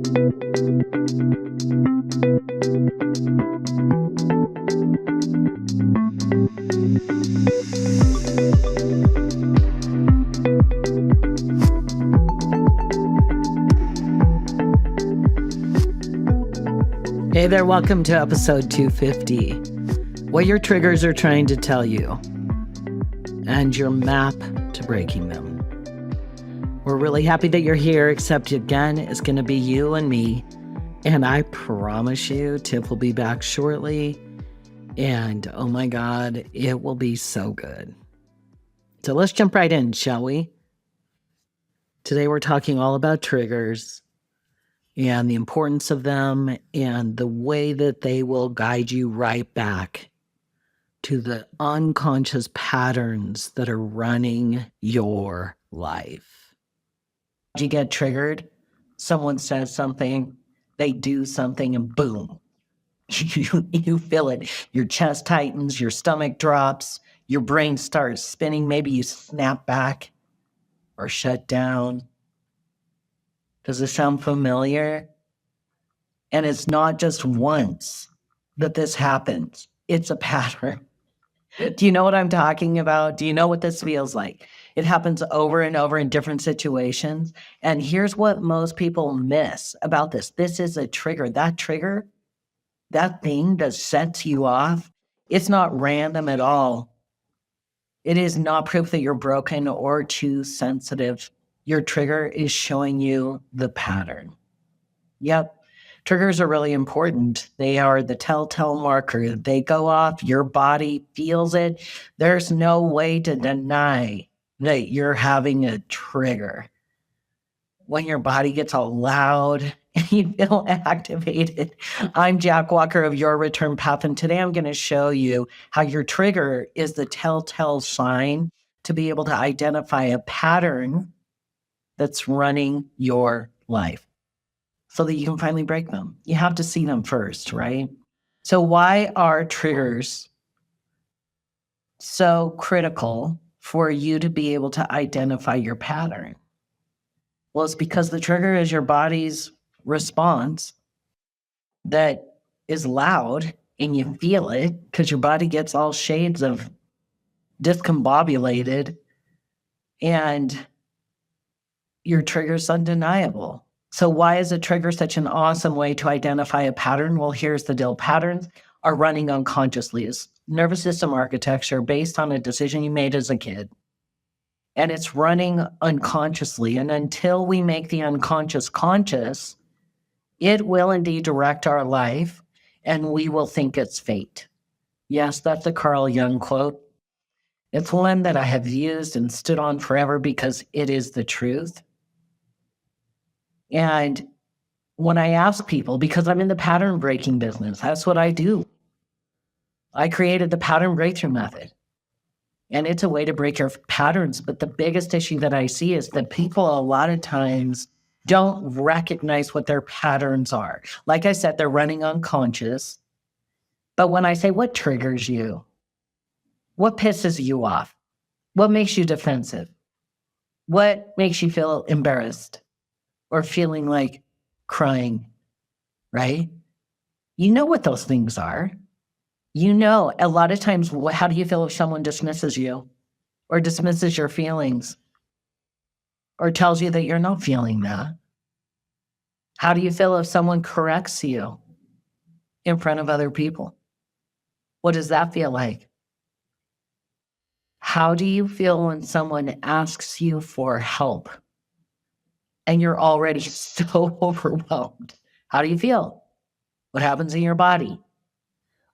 Hey there, welcome to episode 250. What your triggers are trying to tell you and your map to breaking them. We're really happy that you're here, except again, it's going to be you and me. And I promise you, Tiff will be back shortly. And oh my God, it will be so good. So let's jump right in, shall we? Today we're talking all about triggers and the importance of them and the way that they will guide you right back to the unconscious patterns that are running your life. You get triggered, someone says something, they do something, and boom, you feel it. Your chest tightens, your stomach drops, your brain starts spinning, maybe you snap back or shut down. Does it sound familiar? And it's not just once that this happens. It's a pattern. Do you know what I'm talking about? Do you know what this feels like? It happens over and over in different situations. And here's what most people miss about this. This is a trigger. That trigger, that thing that sets you off, it's not random at all. It is not proof that you're broken or too sensitive. Your trigger is showing you the pattern. Yep. Triggers are really important. They are the telltale marker. They go off, your body feels it. There's no way to deny that you're having a trigger. When your body gets all loud and you feel activated. I'm Jack Walker of Your Return Path, and today I'm going to show you how your trigger is the telltale sign to be able to identify a pattern that's running your life, so that you can finally break them. You have to see them first, right? So why are triggers so critical for you to be able to identify your pattern? Well, it's because the trigger is your body's response that is loud and you feel it because your body gets all shades of discombobulated and your trigger's undeniable. So why is a trigger such an awesome way to identify a pattern? Well, here's the deal. Patterns are running unconsciously. It's nervous system architecture based on a decision you made as a kid. And it's running unconsciously. And until we make the unconscious conscious, it will indeed direct our life and we will think it's fate. Yes, that's a Carl Jung quote. It's one that I have used and stood on forever because it is the truth. And when I ask people, because I'm in the pattern breaking business, that's what I do. I created the pattern breakthrough method. And it's a way to break your patterns. But the biggest issue that I see is that people a lot of times don't recognize what their patterns are. Like I said, they're running unconscious. But when I say, what triggers you? What pisses you off? What makes you defensive? What makes you feel embarrassed or feeling like crying, right? You know what those things are. You know, a lot of times, how do you feel if someone dismisses you or dismisses your feelings or tells you that you're not feeling that? How do you feel if someone corrects you in front of other people? What does that feel like? How do you feel when someone asks you for help and you're already so overwhelmed? How do you feel? What happens in your body?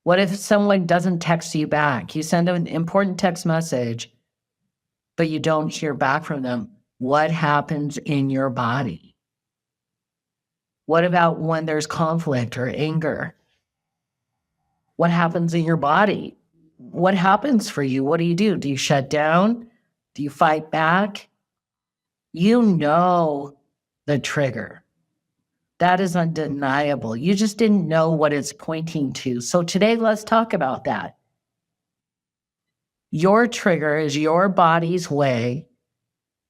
What if someone doesn't text you back? You send an important text message, but you don't hear back from them. What happens in your body? What about when there's conflict or anger? What happens in your body? What happens for you? What do? Do you shut down? Do you fight back? You know the trigger. That is undeniable. You just didn't know what it's pointing to. So today, let's talk about that. Your trigger is your body's way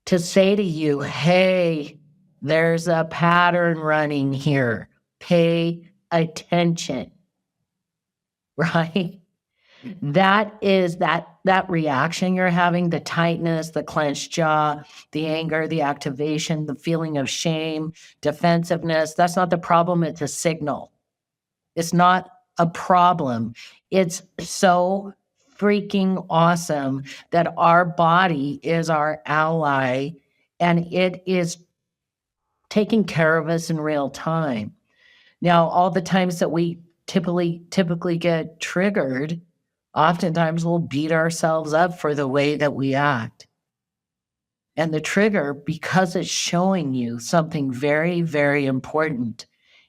to say to you, hey, There's a pattern running here. Pay attention, right? That is that reaction you're having, the tightness, the clenched jaw, the anger, the activation, the feeling of shame, defensiveness. That's not the problem. It's a signal. It's not a problem. It's so freaking awesome that our body is our ally and it is taking care of us in real time. Now, all the times that we typically get triggered, oftentimes we'll beat ourselves up for the way that we act. And the trigger, because it's showing you something very, very important,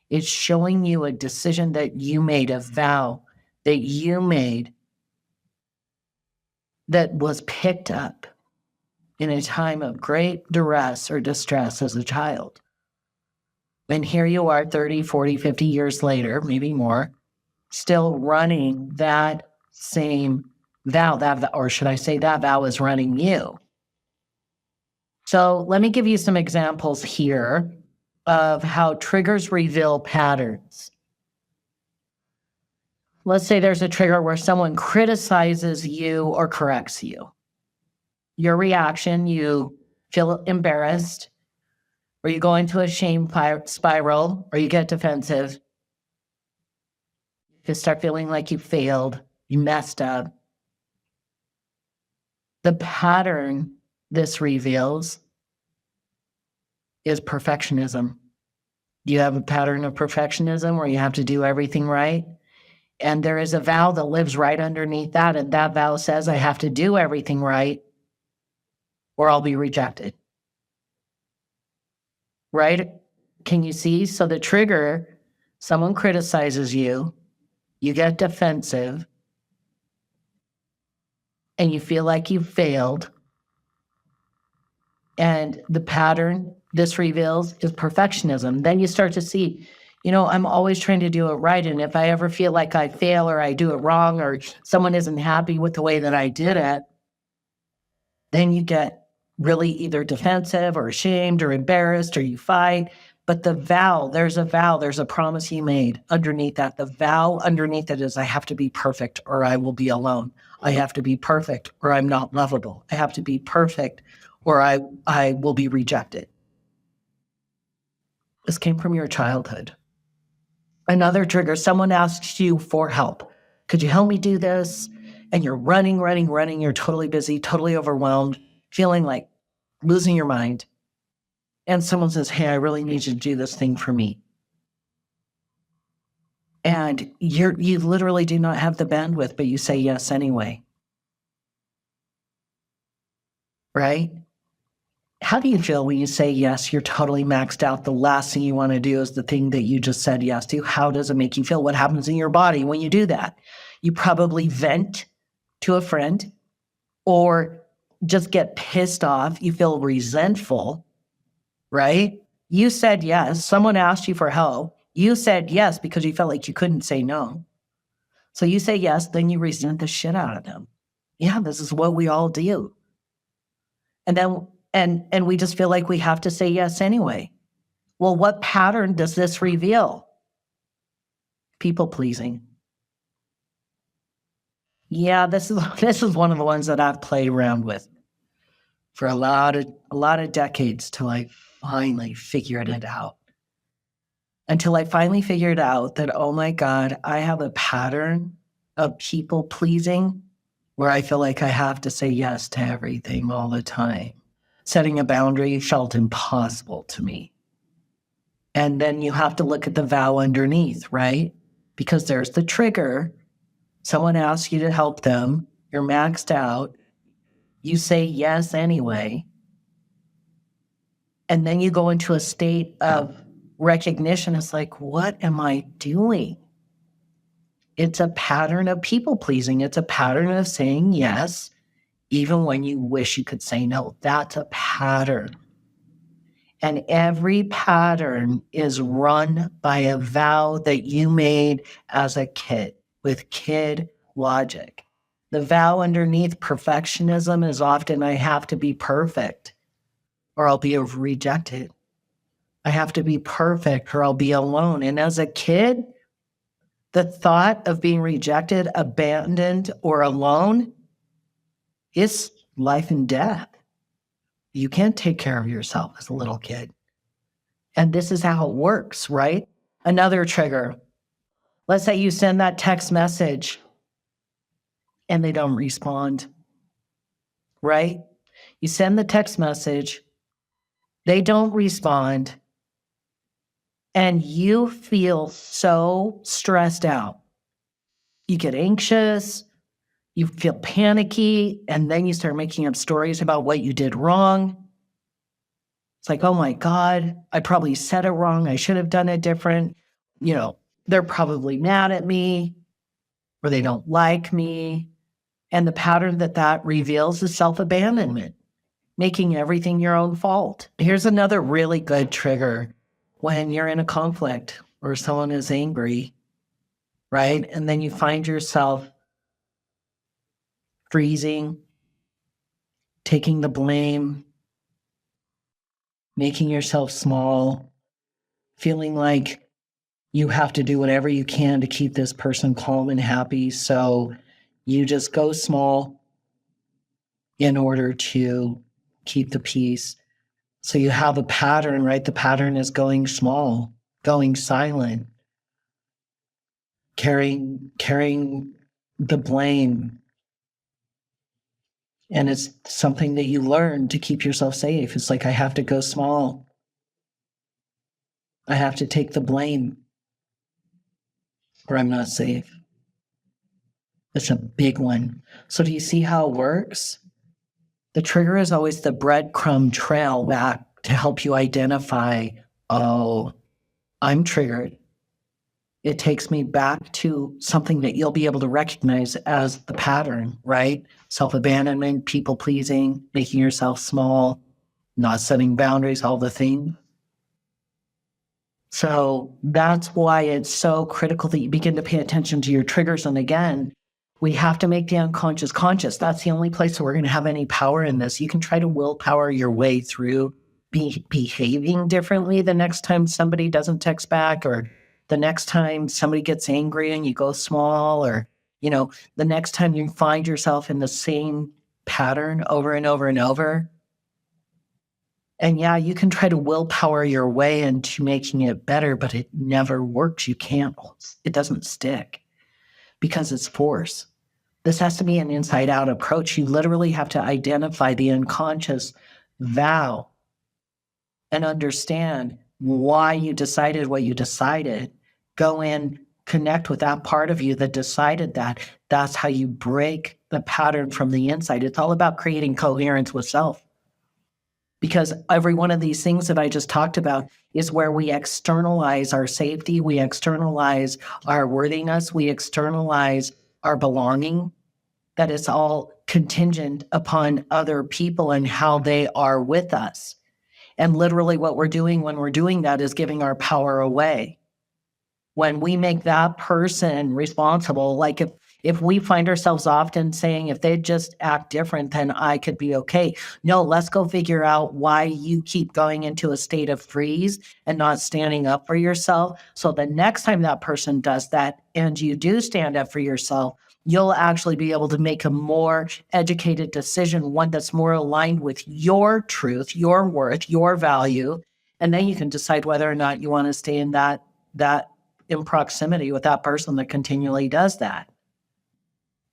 it's showing you a decision that you made, a vow that you made that was picked up in a time of great duress or distress as a child. And here you are 30, 40, 50 years later, maybe more, still running that same vow, or should I say that vow is running you. So let me give you some examples here of how triggers reveal patterns. Let's say there's a trigger where someone criticizes you or corrects you. Your reaction, you feel embarrassed, or you go into a shame spiral, or you get defensive. You start feeling like you failed, you messed up. The pattern this reveals is perfectionism. You have a pattern of perfectionism where you have to do everything right. And there is a vow that lives right underneath that. And that vow says, I have to do everything right or I'll be rejected. Right? Can you see? So the trigger, someone criticizes you, you get defensive, and you feel like you failed. And the pattern this reveals is perfectionism. Then you start to see, I'm always trying to do it right. And if I ever feel like I fail or I do it wrong or someone isn't happy with the way that I did it, then you get really either defensive or ashamed or embarrassed or you fight. But the vow, there's a promise you made underneath that. The vow underneath it is I have to be perfect or I will be alone. I have to be perfect or I'm not lovable. I have to be perfect or I will be rejected. This came from your childhood. Another trigger, someone asks you for help. Could you help me do this? And you're running. You're totally busy, totally overwhelmed, feeling like losing your mind. And someone says, hey, I really need you to do this thing for me. And you literally do not have the bandwidth, but you say yes anyway. Right? How do you feel when you say yes, you're totally maxed out? The last thing you want to do is the thing that you just said yes to. How does it make you feel? What happens in your body when you do that? You probably vent to a friend or just get pissed off. You feel resentful, right? You said yes. Someone asked you for help. You said yes because you felt like you couldn't say no. So you say yes, then you resent the shit out of them. Yeah, this is what we all do. And then and we just feel like we have to say yes anyway. Well, what pattern does this reveal? People pleasing. Yeah, this is one of the ones that I've played around with for a lot of decades till I finally figured it out. Until I finally figured out that, oh my God, I have a pattern of people pleasing where I feel like I have to say yes to everything all the time. Setting a boundary felt impossible to me. And then you have to look at the vow underneath, right? Because there's the trigger. Someone asks you to help them. You're maxed out. You say yes anyway. And then you go into a state of recognition. It's like, what am I doing? It's a pattern of people pleasing. It's a pattern of saying yes, even when you wish you could say no. That's a pattern. And every pattern is run by a vow that you made as a kid with kid logic. The vow underneath perfectionism is often I have to be perfect or I'll be rejected. I have to be perfect or I'll be alone. And as a kid, the thought of being rejected, abandoned, or alone is life and death. You can't take care of yourself as a little kid. And this is how it works, right? Another trigger. Let's say you send that text message and they don't respond, right? You send the text message, they don't respond, and you feel so stressed out. You get anxious, you feel panicky, and then you start making up stories about what you did wrong. It's like, oh my God, I probably said it wrong. I should have done it different. They're probably mad at me or they don't like me. And the pattern that reveals is self-abandonment, making everything your own fault. Here's another really good trigger when you're in a conflict or someone is angry, right? And then you find yourself freezing, taking the blame, making yourself small, feeling like you have to do whatever you can to keep this person calm and happy. So you just go small in order to keep the peace. So you have a pattern, right? The pattern is going small, going silent, carrying the blame. And it's something that you learn to keep yourself safe. It's like, I have to go small. I have to take the blame or I'm not safe. It's a big one. So do you see how it works? The trigger is always the breadcrumb trail back to help you identify, oh, I'm triggered. It takes me back to something that you'll be able to recognize as the pattern, right? Self-abandonment, people-pleasing, making yourself small, not setting boundaries, all the things. So that's why it's so critical that you begin to pay attention to your triggers. And again, we have to make the unconscious conscious. That's the only place that we're going to have any power in this. You can try to willpower your way through behaving differently the next time somebody doesn't text back, or the next time somebody gets angry and you go small, or, the next time you find yourself in the same pattern over and over and over. And yeah, you can try to willpower your way into making it better, but it never works. You can't. It doesn't stick because it's force. This has to be an inside-out approach. You literally have to identify the unconscious vow and understand why you decided what you decided. Go in, connect with that part of you that decided that. That's how you break the pattern from the inside. It's all about creating coherence with self. Because every one of these things that I just talked about is where we externalize our safety, we externalize our worthiness, we externalize our belonging, that it's all contingent upon other people and how they are with us. And literally what we're doing when we're doing that is giving our power away. When we make that person responsible, like if we find ourselves often saying, if they just act different, then I could be okay. No, let's go figure out why you keep going into a state of freeze and not standing up for yourself. So the next time that person does that and you do stand up for yourself, you'll actually be able to make a more educated decision, one that's more aligned with your truth, your worth, your value. And then you can decide whether or not you want to stay in that in proximity with that person that continually does that.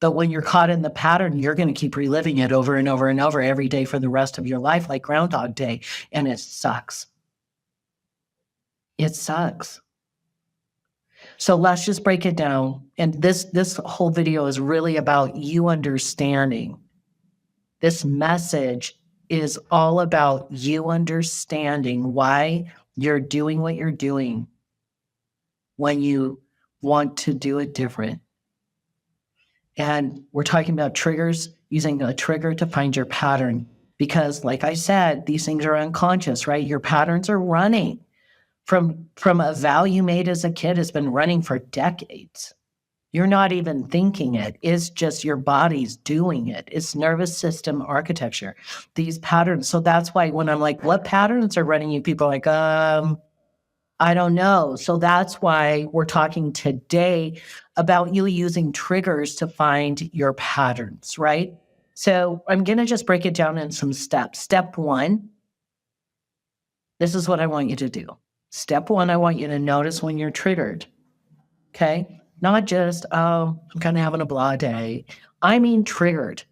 But when you're caught in the pattern, you're going to keep reliving it over and over and over every day for the rest of your life, like Groundhog Day. And it sucks. It sucks. So let's just break it down. And this whole video is really about you understanding. This message is all about you understanding why you're doing what you're doing when you want to do it different. And we're talking about triggers, using a trigger to find your pattern. Because like I said, these things are unconscious, right? Your patterns are running from a vow you made as a kid has been running for decades. You're not even thinking it. It's just your body's doing it. It's nervous system architecture, these patterns. So that's why when I'm like, what patterns are running you? People are like, I don't know. So that's why we're talking today about you using triggers to find your patterns, right? So I'm going to just break it down in some steps. Step one, this is what I want you to do. Step one, I want you to notice when you're triggered. Okay. Not just, oh, I'm kind of having a blah day. I mean, triggered.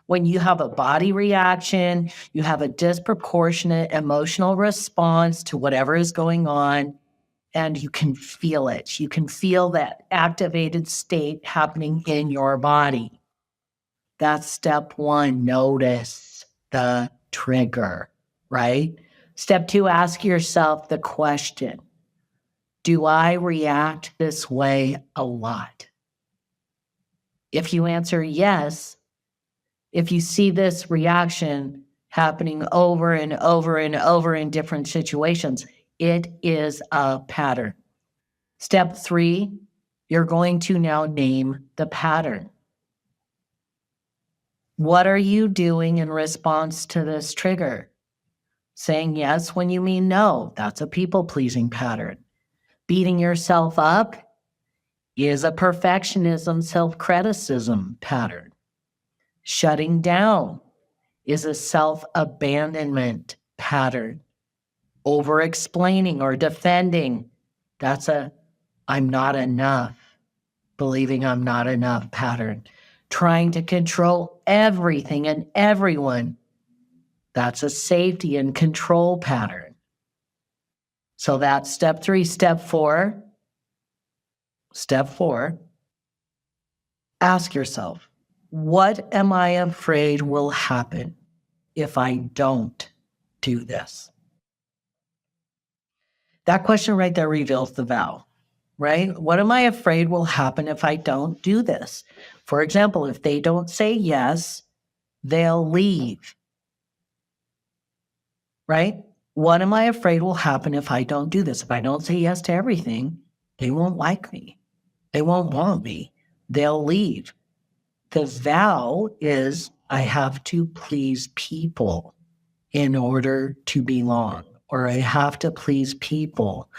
When you have a body reaction, you have a disproportionate emotional response to whatever is going on, and you can feel it. You can feel that activated state happening in your body. That's step one. Notice the trigger, right? Step two, ask yourself the question, do I react this way a lot? If you answer yes, if you see this reaction happening over and over and over in different situations, it is a pattern. Step three, you're going to now name the pattern. What are you doing in response to this trigger? Saying yes when you mean no, that's a people-pleasing pattern. Beating yourself up is a perfectionism, self-criticism pattern. Shutting down is a self-abandonment pattern. Over-explaining or defending, that's a I'm not enough, believing I'm not enough pattern. Trying to control everything and everyone, that's a safety and control pattern. So that's step three. Step four, ask yourself, what am I afraid will happen if I don't do this? That question right there reveals the vow, right? What am I afraid will happen if I don't do this? For example, if they don't say yes, they'll leave, right? What am I afraid will happen if I don't do this? If I don't say yes to everything, they won't like me. They won't want me. They'll leave. The vow is I have to please people in order to belong, or I have to please people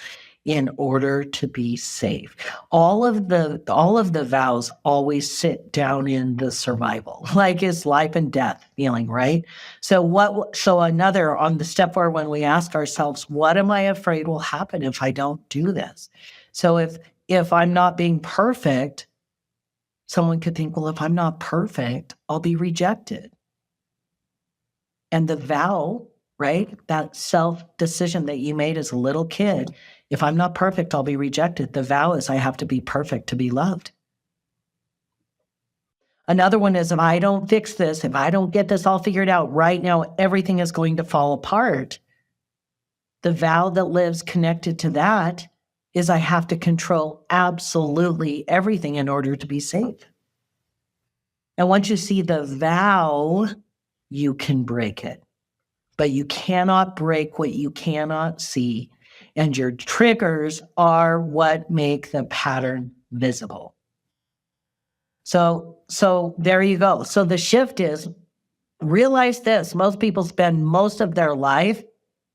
in order to be safe. All of the vows always sit down in the survival, like it's life and death feeling, right? So another on the step four, when we ask ourselves, what am I afraid will happen if I don't do this? So if I'm not being perfect, someone could think, well, if I'm not perfect, I'll be rejected. And the vow, right? That self-decision that you made as a little kid, if I'm not perfect, I'll be rejected. The vow is I have to be perfect to be loved. Another one is if I don't fix this, if I don't get this all figured out right now, everything is going to fall apart. The vow that lives connected to that is I have to control absolutely everything in order to be safe. And once you see the vow, you can break it. But you cannot break what you cannot see. And your triggers are what make the pattern visible. So there you go. So the shift is, realize this. Most people spend most of their life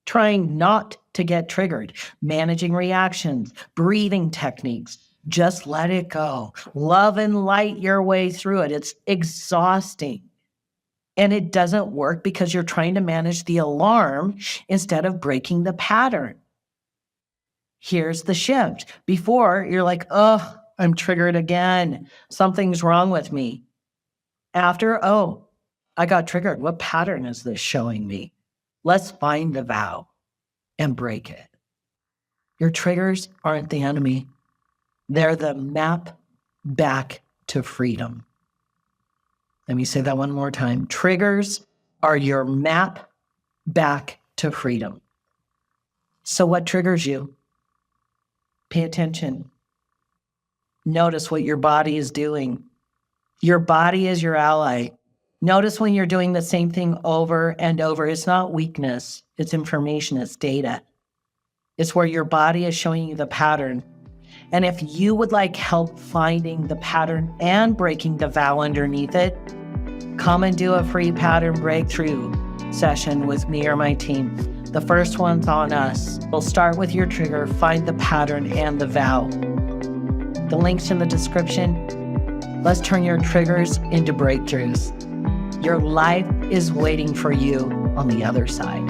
trying not to get triggered, managing reactions, breathing techniques. Just let it go. Love and light your way through it. It's exhausting. And it doesn't work because you're trying to manage the alarm instead of breaking the pattern. Here's the shift. Before, you're like, oh, I'm triggered again. Something's wrong with me. After, oh, I got triggered. What pattern is this showing me? Let's find the vow and break it. Your triggers aren't the enemy. They're the map back to freedom. Let me say that one more time. Triggers are your map back to freedom. So what triggers you? Pay attention. Notice what your body is doing. Your body is your ally. Notice when you're doing the same thing over and over. It's not weakness. It's information. It's data. It's where your body is showing you the pattern. And if you would like help finding the pattern and breaking the vow underneath it, come and do a free pattern breakthrough session with me or my team. The first one's on us. We'll start with your trigger, find the pattern and the vow. The link's in the description. Let's turn your triggers into breakthroughs. Your life is waiting for you on the other side.